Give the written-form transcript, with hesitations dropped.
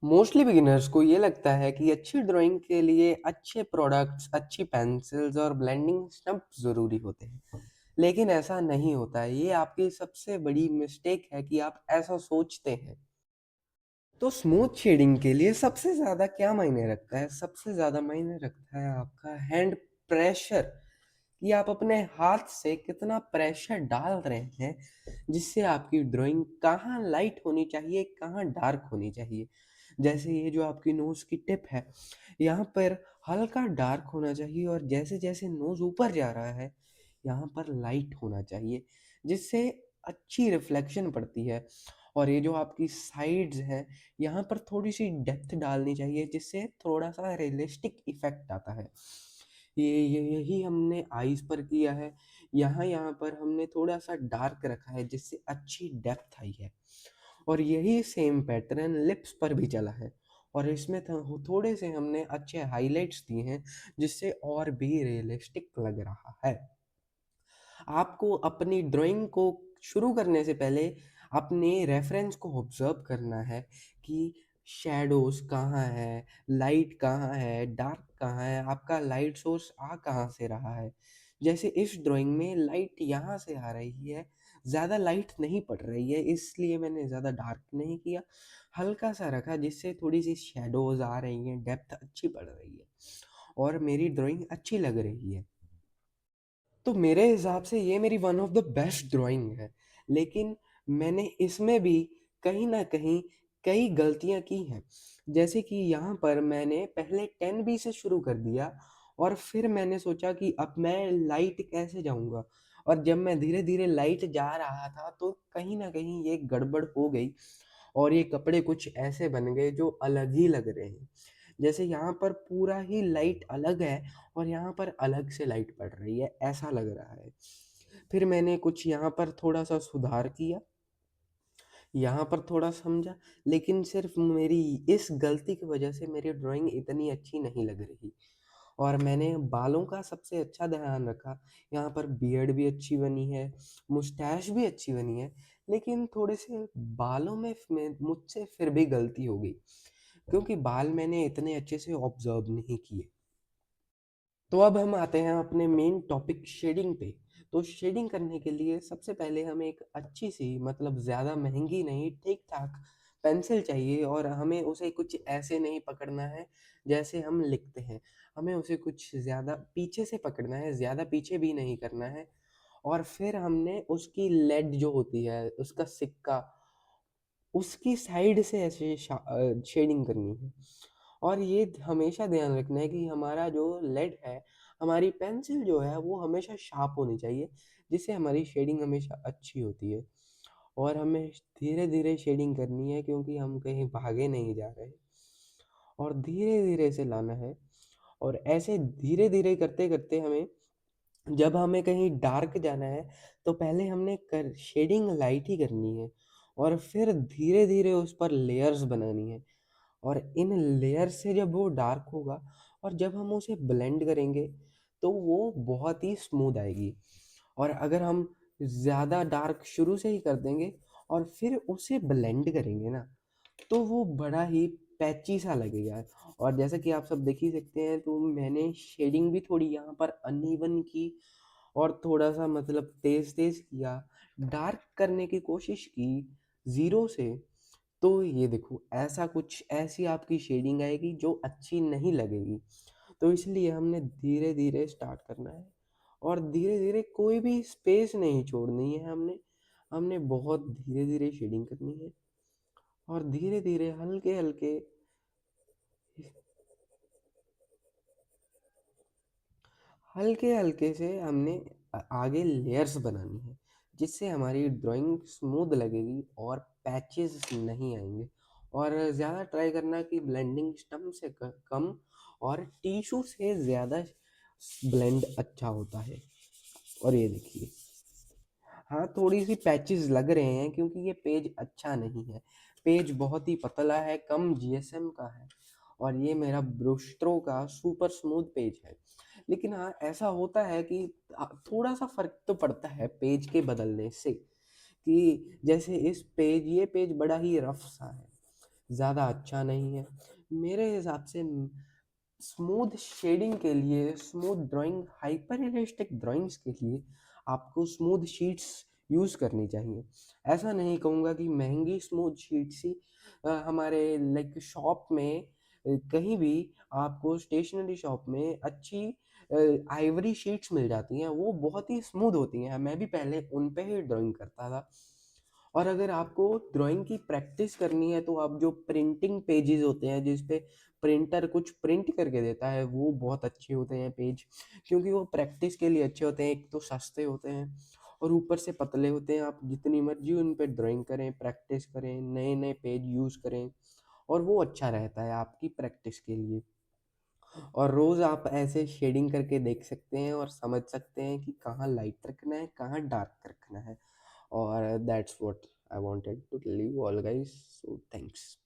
Mostly beginners को ये लगता है कि अच्छी ड्राइंग के लिए अच्छे प्रोडक्ट्स, अच्छी पेंसिल्स और ब्लेंडिंग स्टम्प ज़रूरी होते हैं। लेकिन ऐसा नहीं होता है। ये आपकी सबसे बड़ी मिस्टेक है कि आप ऐसा सोचते हैं। तो स्मूथ शेडिंग के लिए सबसे ज़्यादा क्या मायने रखता है? सबसे ज़्यादा मायने रखता है आपका हैंड प्रेशर, कि आप अपने हाथ से कितना प्रेशर डाल रहे हैं, जिससे आपकी ड्राइंग कहाँ लाइट होनी चाहिए, कहाँ डार्क होनी चाहिए। जैसे ये जो आपकी नोज़ की टिप है, यहाँ पर हल्का डार्क होना चाहिए और जैसे जैसे नोज़ ऊपर जा रहा है, यहाँ पर लाइट होना चाहिए, जिससे अच्छी रिफ्लेक्शन पड़ती है। और ये जो आपकी साइड्स हैं, यहाँ पर थोड़ी सी डेप्थ डालनी चाहिए, जिससे थोड़ा सा रियलिस्टिक इफेक्ट आता है। ये यही हमने आईज पर किया है। यहाँ यहाँ पर हमने थोड़ा सा डार्क रखा है, जिससे अच्छी डेप्थ आई है। और यही सेम पैटर्न लिप्स पर भी चला है। और इसमें थोड़े से हमने अच्छे हाइलाइट्स दिए हैं, जिससे और भी रियलिस्टिक लग रहा है। आपको अपनी ड्राइंग को शुरू करने से पहले अपने रेफरेंस को ऑब्जर्व करना है कि शैडोज कहाँ है, लाइट कहाँ है, डार्क कहाँ है, आपका लाइट सोर्स आ कहाँ से रहा है। जैसे इस ड्राइंग में लाइट यहाँ से आ रही है, ज़्यादा लाइट नहीं पड़ रही है, इसलिए मैंने ज़्यादा डार्क नहीं किया, हल्का सा रखा, जिससे थोड़ी सी शैडोज आ रही हैं, डेप्थ अच्छी पड़ रही है और मेरी ड्राइंग अच्छी लग रही है। तो मेरे हिसाब से ये मेरी one of the best drawing है। लेकिन मैंने इसमें भी कहीं न कहीं कई गलतियाँ की हैं। जैसे कि यहाँ पर मैंने पहले 10B से शुरू कर दिया और फिर मैंने सोचा कि अब मैं लाइट कैसे जाऊँगा? और जब मैं धीरे-धीरे लाइट जा रहा था, तो कहीं न कहीं ये गड़बड़ हो गई और ये कपड़े कुछ ऐसे बन गए जो अलग ही लग रहे हैं। जैसे यहाँ पर पूरा ही लाइट अलग है और यहाँ पर अलग से लाइट पड़ रही है, ऐसा लग रहा है। फिर मैंने कुछ यहाँ पर थोड़ा-सा सुधार किया, यहाँ पर थोड़ा समझा, लेकिन सिर्फ़ मेरी इस गलती की वजह से मेरी ड्राइंग इतनी अच्छी नहीं लग रही। और मैंने बालों का सबसे अच्छा ध्यान रखा, यहाँ पर बियर्ड भी अच्छी बनी है, मुस्टैच भी अच्छी बनी है, लेकिन थोड़े से बालों में मुझसे फिर भी गलती हो गई, क्योंकि बाल मैंने इतने अच्छे से ऑब्ज़र्व नहीं किए। तो अब हम आते हैं अपने मेन टॉपिक शेडिंग पे। तो शेडिंग करने के लिए सबसे पहले हमें एक अच्छी सी, मतलब ज़्यादा महंगी नहीं, ठीक-ठाक पेंसिल चाहिए और हमें उसे कुछ ऐसे नहीं पकड़ना है जैसे हम लिखते हैं। हमें उसे कुछ ज़्यादा पीछे से पकड़ना है, ज़्यादा पीछे भी नहीं करना है। और फिर हमने उसकी लेड जो होती है, उसका सिक्का, उसकी साइड से ऐसे शेडिंग करनी है। और ये हमेशा ध्यान रखना है कि हमारा जो लेड है, हमारी पेंसिल जो है वो हमेशा शार्प होनी चाहिए, जिससे हमारी शेडिंग हमेशा अच्छी होती है। और हमें धीरे धीरे शेडिंग करनी है, क्योंकि हम कहीं भागे नहीं जा रहे, और धीरे धीरे से लाना है। और ऐसे धीरे धीरे करते करते हमें, जब हमें कहीं डार्क जाना है, तो पहले हमने कर शेडिंग लाइट ही करनी है और फिर धीरे धीरे उस पर लेयर्स बनानी है। और इन लेयर से जब वो डार्क होगा और जब हम उसे ब्लेंड करेंगे, तो वो बहुत ही स्मूथ आएगी। और अगर हम ज़्यादा डार्क शुरू से ही कर देंगे और फिर उसे ब्लेंड करेंगे ना, तो वो बड़ा ही पैची सा लगेगा। और जैसा कि आप सब देख ही सकते हैं, तो मैंने शेडिंग भी थोड़ी यहाँ पर अनइवन की और थोड़ा सा, मतलब तेज तेज किया, डार्क करने की कोशिश की ज़ीरो से। तो ये देखो, ऐसा कुछ, ऐसी आपकी शेडिंग आएगी जो अच्छी नहीं लगेगी। तो इसलिए हमने धीरे धीरे स्टार्ट करना है और धीरे धीरे कोई भी स्पेस नहीं छोड़नी है। हमने हमने बहुत धीरे धीरे शेडिंग करनी है और धीरे धीरे हल्के हल्के हल्के हल्के से हमने आगे लेयर्स बनानी है, जिससे हमारी ड्राइंग स्मूथ लगेगी और पैचेस नहीं आएंगे। और ज़्यादा ट्राई करना कि ब्लेंडिंग स्टम्प से कम और टिश्यू से ज़्यादा ब्लेंड अच्छा होता है। और ये देखिए, हाँ, थोड़ी सी पैचेस लग रहे हैं, क्योंकि ये पेज अच्छा नहीं है। पेज बहुत ही पतला है, कम जीएसएम का है और ये मेरा ब्रुस्ट्रो का सुपर स्मूथ पेज है। लेकिन हाँ, ऐसा होता है कि थोड़ा सा फर्क तो पड़ता है पेज के बदलने से, कि जैसे इस पेज ये पेज बड़ा ही रफ सा है, ज़्यादा अच्छा नहीं है। मेरे हिसाब से स्मूथ शेडिंग के लिए, smooth drawing, hyper realistic drawings के लिए आपको स्मूथ शीट्स यूज़ करनी चाहिए। ऐसा नहीं कहूँगा कि महंगी स्मूथ शीट्स ही हमारे लाइक शॉप में कहीं भी आपको स्टेशनरी शॉप में अच्छी आइवरी शीट्स मिल जाती हैं, वो बहुत ही स्मूथ होती हैं। मैं भी पहले उन पे ही ड्राइंग करता था। और अगर आपको ड्राइंग की प्रैक्टिस करनी है तो आप जो प्रिंटिंग पेजेस होते हैं जिस पे प्रिंटर कुछ प्रिंट करके देता है, वो बहुत अच्छे होते हैं पेज, क्योंकि वो प्रैक्टिस के लिए अच्छे होते हैं। एक तो सस्ते होते हैं और ऊपर से पतले होते हैं। आप जितनी मर्जी उन पे ड्राइंग करें, प्रैक्टिस करें, नए नए पेज यूज़ करें, और वो अच्छा रहता है आपकी प्रैक्टिस के लिए। और रोज़ आप ऐसे शेडिंग करके देख सकते हैं और समझ सकते हैं कि कहाँ लाइट रखना है, कहाँ डार्क रखना है। और that's what I wanted to tell you all guys, so thanks.